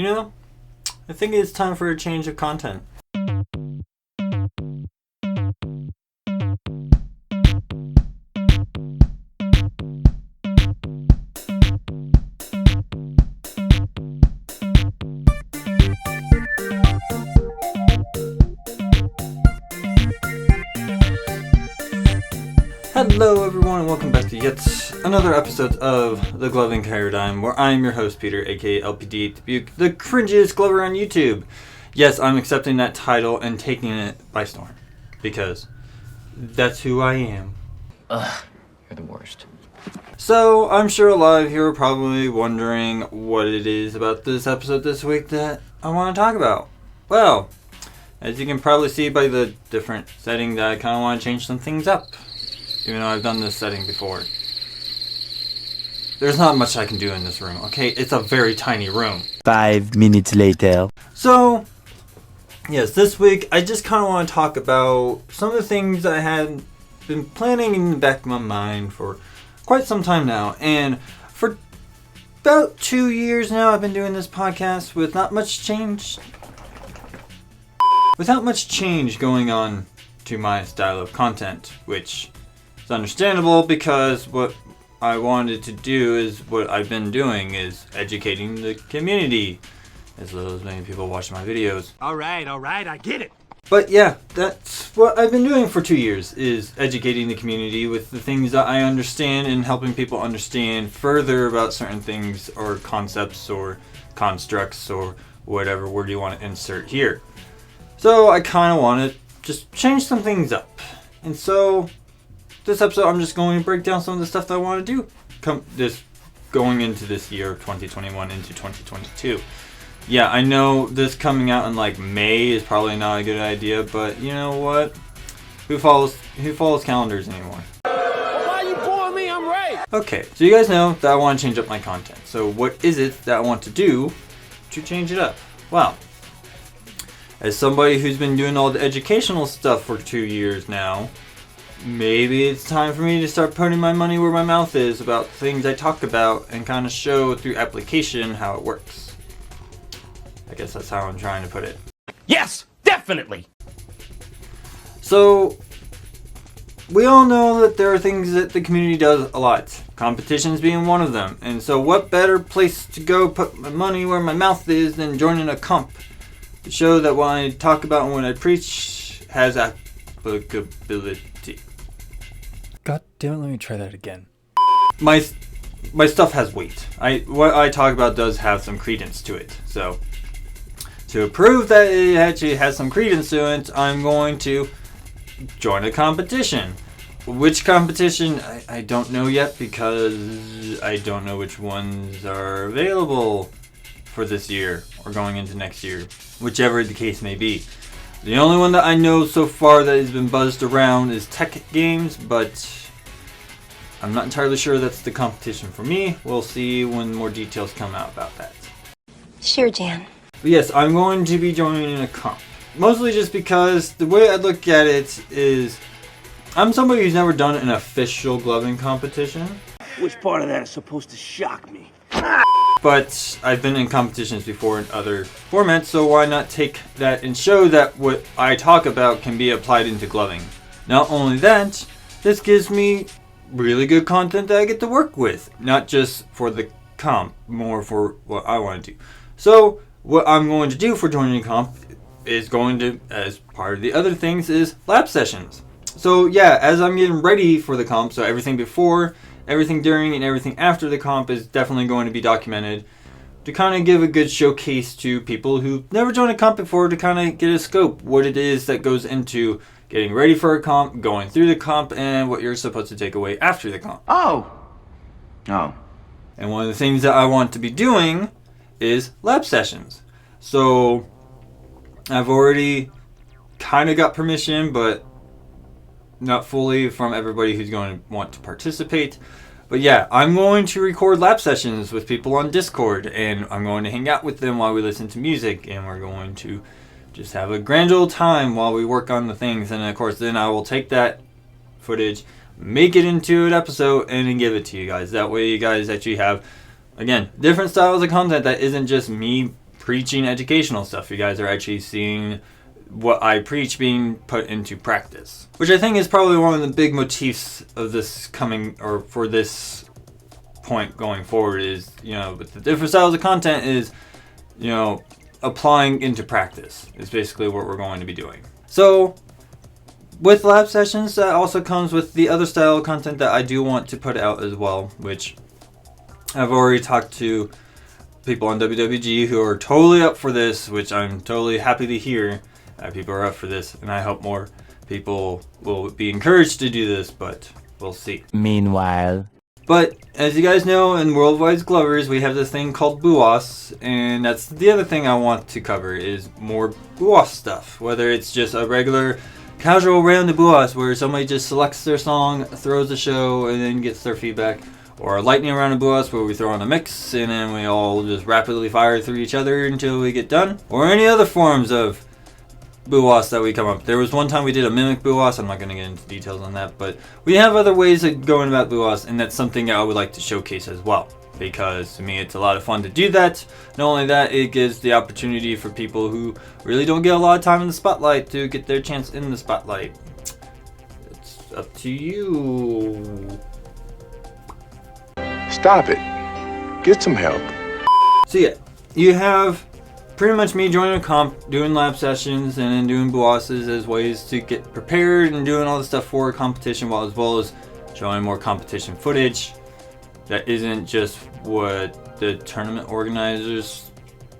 you know, I think it's time for a change of content. Hello everyone and welcome back to yet another episode of The Gloving Paradigm, where I am your host Peter, aka LPD Dubuque, the cringiest glover on YouTube. Yes, I'm accepting that title and taking it by storm, because that's who I am. Ugh, you're the worst. So, I'm sure a lot of you are probably wondering what it is about this episode this week that I want to talk about. Well, as you can probably see by the different setting, that I kind of want to change some things up. Even though I've done this setting before. There's not much I can do in this room, okay? It's a very tiny room. 5 minutes later. So, yes, this week I just kind of want to talk about some of the things I had been planning in the back of my mind for quite some time now. And for about 2 years now I've been doing this podcast with not much change. Without much change going on to my style of content, which is understandable because what I wanted to do is what I've been doing is educating the community, as well as many people watch my videos. Alright, I get it. But yeah, that's what I've been doing for 2 years, is educating the community with the things that I understand and helping people understand further about certain things or concepts or constructs or whatever word you want to insert here. So I kind of want to just change some things up. And so this episode, I'm just going to break down some of the stuff that I want to do going into this year of 2021 into 2022. Yeah, I know this coming out in like May is probably not a good idea, but you know what? Who follows calendars anymore? Well, why you pulling me? I'm right. Okay, so you guys know that I want to change up my content. So what is it that I want to do to change it up? Well, as somebody who's been doing all the educational stuff for 2 years now, maybe it's time for me to start putting my money where my mouth is about things I talk about and kind of show through application how it works. I guess that's how I'm trying to put it. Yes, definitely. So, we all know that there are things that the community does a lot. Competitions being one of them. And so what better place to go put my money where my mouth is than joining a comp to show that what I talk about and what I preach has applicability. God damn it, let me try that again. My stuff has weight. What I talk about does have some credence to it. So, to prove that it actually has some credence to it, I'm going to join a competition. Which competition? I don't know yet, because I don't know which ones are available for this year or going into next year, whichever the case may be. The only one that I know so far that has been buzzed around is Tech Games, but I'm not entirely sure that's the competition for me. We'll see when more details come out about that. Sure, Jan. But yes, I'm going to be joining a comp. Mostly just because the way I look at it is, I'm somebody who's never done an official gloving competition. Which part of that is supposed to shock me? But I've been in competitions before in other formats, so why not take that and show that what I talk about can be applied into gloving. Not only that, this gives me really good content that I get to work with. Not just for the comp, more for what I want to do. So, what I'm going to do for joining a comp is going to, as part of the other things, is lab sessions. So yeah, as I'm getting ready for the comp, so everything before, everything during, and everything after the comp is definitely going to be documented to kind of give a good showcase to people who've never joined a comp before, to kind of get a scope what it is that goes into getting ready for a comp, going through the comp, and what you're supposed to take away after the comp. Oh. And one of the things that I want to be doing is lab sessions. So I've already kind of got permission, but not fully from everybody who's going to want to participate. But yeah, I'm going to record lab sessions with people on Discord, and I'm going to hang out with them while we listen to music, and we're going to just have a grand old time while we work on the things. And of course, then I will take that footage, make it into an episode, and then give it to you guys. That way you guys actually have, again, different styles of content that isn't just me preaching educational stuff. You guys are actually seeing what I preach being put into practice, which I think is probably one of the big motifs of this coming, or for this point going forward, is, you know, with the different styles of content is, you know, applying into practice is basically what we're going to be doing. So with lab sessions, that also comes with the other style of content that I do want to put out as well, which I've already talked to people on WWG who are totally up for this, which I'm totally happy to hear. People are up for this, and I hope more people will be encouraged to do this, but we'll see. Meanwhile. But as you guys know, in Worldwide Glovers, we have this thing called BUOS, and that's the other thing I want to cover is more BUOS stuff. Whether it's just a regular casual round of BUOS where somebody just selects their song, throws a show, and then gets their feedback, or a lightning round of BUOS where we throw on a mix and then we all just rapidly fire through each other until we get done, or any other forms of BUOS that we come up. There was one time we did a mimic BUOS. I'm not going to get into details on that, but we have other ways of going about BUOS, and that's something I would like to showcase as well, because to me it's a lot of fun to do that. Not only that, it gives the opportunity for people who really don't get a lot of time in the spotlight to get their chance in the spotlight. It's up to you. Stop it. Get some help. So yeah, you have pretty much me joining a comp, doing lab sessions, and then doing BUOSes as ways to get prepared and doing all the stuff for a competition, while as well as showing more competition footage that isn't just what the tournament organizers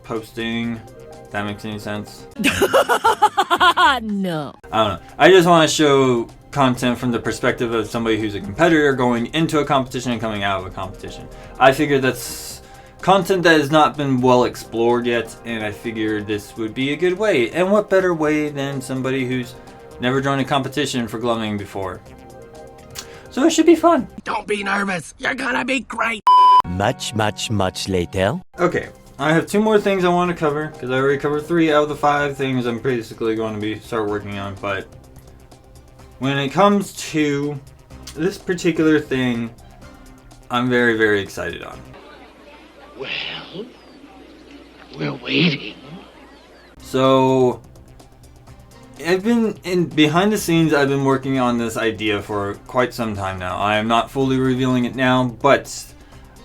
posting. If that makes any sense? No. I don't know. I just want to show content from the perspective of somebody who's a competitor going into a competition and coming out of a competition. I figure that's content that has not been well explored yet, and I figured this would be a good way. And what better way than somebody who's never joined a competition for gloving before? So it should be fun. Don't be nervous. You're gonna be great. Much later. Okay, I have 2 more things I want to cover, because I already covered 3 out of the 5 things I'm basically going to start working on. But when it comes to this particular thing, I'm very, very excited on. Well, we're waiting. So I've been behind the scenes. I've been working on this idea for quite some time now. I am not fully revealing it now, but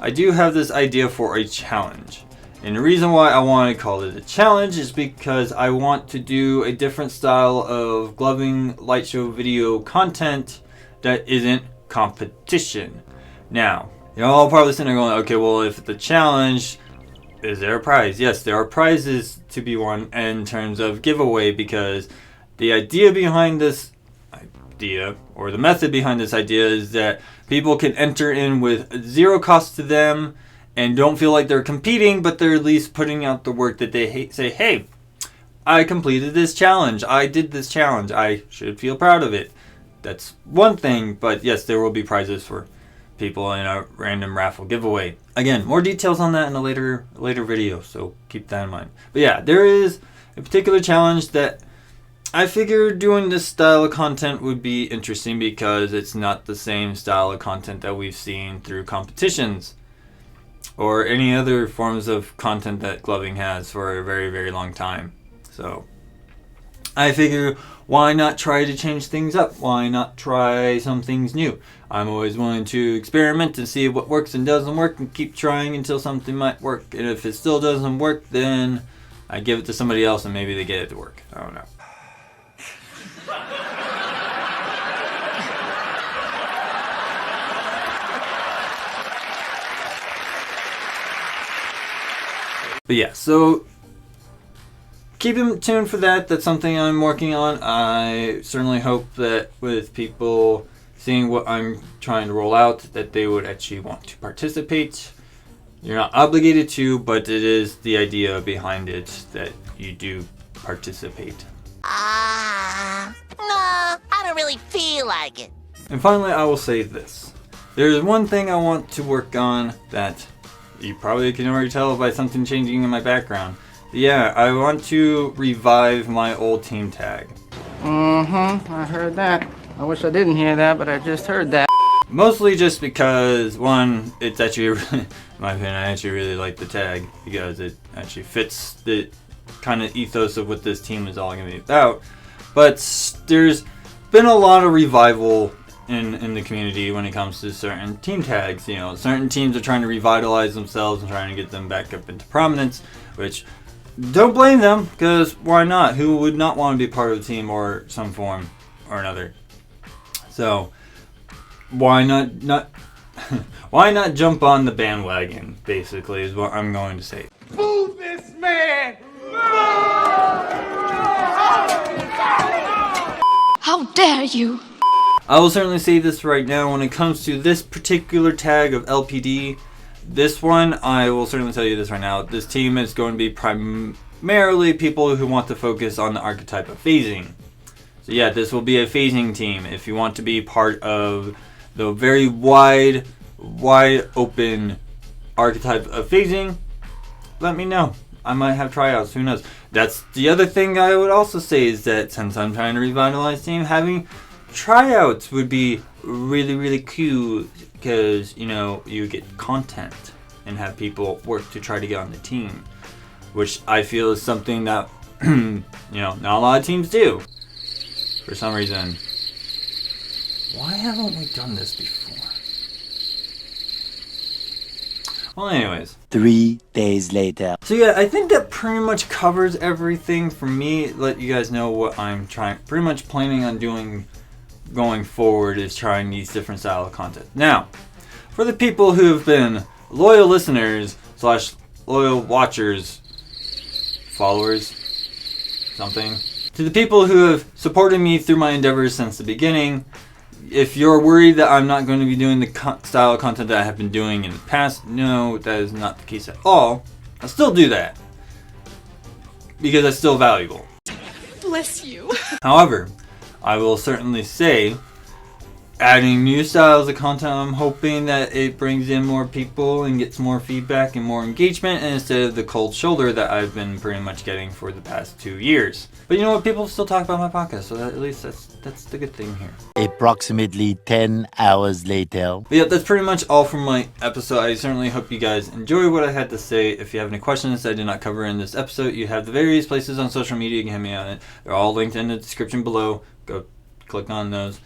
I do have this idea for a challenge. And the reason why I want to call it a challenge is because I want to do a different style of gloving light show video content that isn't competition. Now, you're all probably sitting there going, okay, well, if it's a challenge, is there a prize? Yes, there are prizes to be won in terms of giveaway, because the idea behind this idea, or the method behind this idea, is that people can enter in with 0 cost to them and don't feel like they're competing, but they're at least putting out the work that they say, hey, I completed this challenge. I did this challenge. I should feel proud of it. That's one thing, but yes, there will be prizes for people in a random raffle giveaway. Again, more details on that in a later video, so keep that in mind. But yeah, there is a particular challenge that I figured doing this style of content would be interesting, because it's not the same style of content that we've seen through competitions or any other forms of content that gloving has for a very, very long time. So I figure, why not try to change things up? Why not try some things new? I'm always willing to experiment and see what works and doesn't work, and keep trying until something might work. And if it still doesn't work, then I give it to somebody else and maybe they get it to work. I don't know. But yeah, so keep tuned for that. That's something I'm working on. I certainly hope that with people seeing what I'm trying to roll out, that they would actually want to participate. You're not obligated to, but it is the idea behind it that you do participate. No, I don't really feel like it. And finally, I will say this. There's one thing I want to work on that you probably can already tell by something changing in my background. Yeah, I want to revive my old team tag. I heard that. I wish I didn't hear that, but I just heard that. Mostly just because, one, it's actually, in my opinion, I actually really like the tag because it actually fits the kind of ethos of what this team is all going to be about. But there's been a lot of revival in the community when it comes to certain team tags. You know, certain teams are trying to revitalize themselves and trying to get them back up into prominence, which don't blame them, because why not? Who would not want to be part of a team or some form or another? So why not why not jump on the bandwagon, basically, is what I'm going to say. Move this man! How dare you? I will certainly say this right now, when it comes to this particular tag of LPD, this one, I will certainly tell you this right now, this team is going to be primarily people who want to focus on the archetype of phasing. So yeah, this will be a phasing team. If you want to be part of the very wide open archetype of phasing, let me know. I might have tryouts, who knows. That's the other thing I would also say, is that since I'm trying to revitalize team, having tryouts would be really cool, because, you know, you get content and have people work to try to get on the team, which I feel is something that you know, not a lot of teams do for some reason. Why haven't we done this before? Well, anyways. 3 days later. So yeah, I think that pretty much covers everything for me. Let you guys know what I'm pretty much planning on doing going forward, is trying these different style of content. Now, for the people who have been loyal listeners / loyal watchers, followers, something, to the people who have supported me through my endeavors since the beginning, if you're worried that I'm not going to be doing the style of content that I have been doing in the past, no, that is not the case at all. I'll still do that, because that's still valuable. Bless you. However, I will certainly say, adding new styles of content, I'm hoping that it brings in more people and gets more feedback and more engagement, instead of the cold shoulder that I've been pretty much getting for the past 2 years. But you know what? People still talk about my podcast, so that, at least that's the good thing here. Approximately 10 hours later. But yeah, that's pretty much all from my episode. I certainly hope you guys enjoy what I had to say. If you have any questions that I did not cover in this episode, you have the various places on social media you can hit me on it. They're all linked in the description below. Go click on those.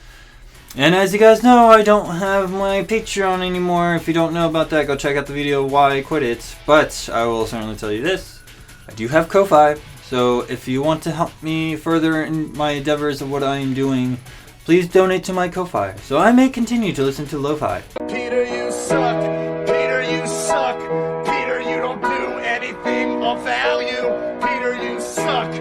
And as you guys know, I don't have my Patreon anymore. If you don't know about that, go check out the video why I quit it. But I will certainly tell you this. I do have Ko-Fi. So if you want to help me further in my endeavors of what I am doing, please donate to my Ko-Fi, so I may continue to listen to lo-fi. Peter, you suck. Peter, you suck. Peter, you don't do anything of value. Peter, you suck.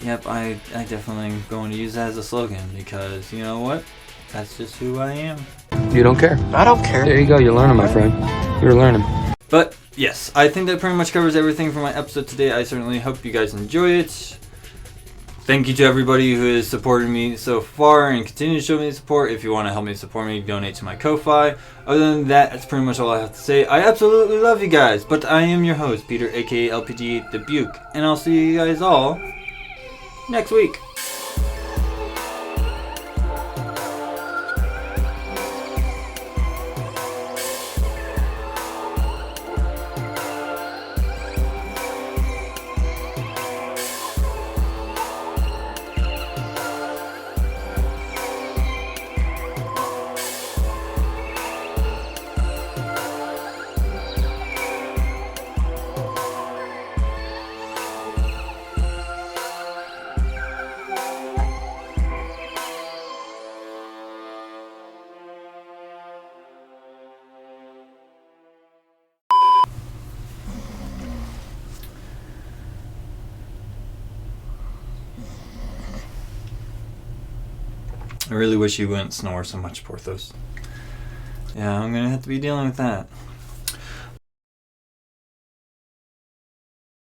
Yep, I definitely am going to use that as a slogan, because you know what? That's just who I am. You don't care. I don't care. There you go. You're learning, my friend. You're learning. But yes, I think that pretty much covers everything for my episode today. I certainly hope you guys enjoy it. Thank you to everybody who has supported me so far and continue to show me support. If you want to help me support me, donate to my Ko-Fi. Other than that, that's pretty much all I have to say. I absolutely love you guys, but I am your host, Peter, aka LPG the Buke, and I'll see you guys all next week. I really wish you wouldn't snore so much, Porthos. Yeah, I'm gonna have to be dealing with that.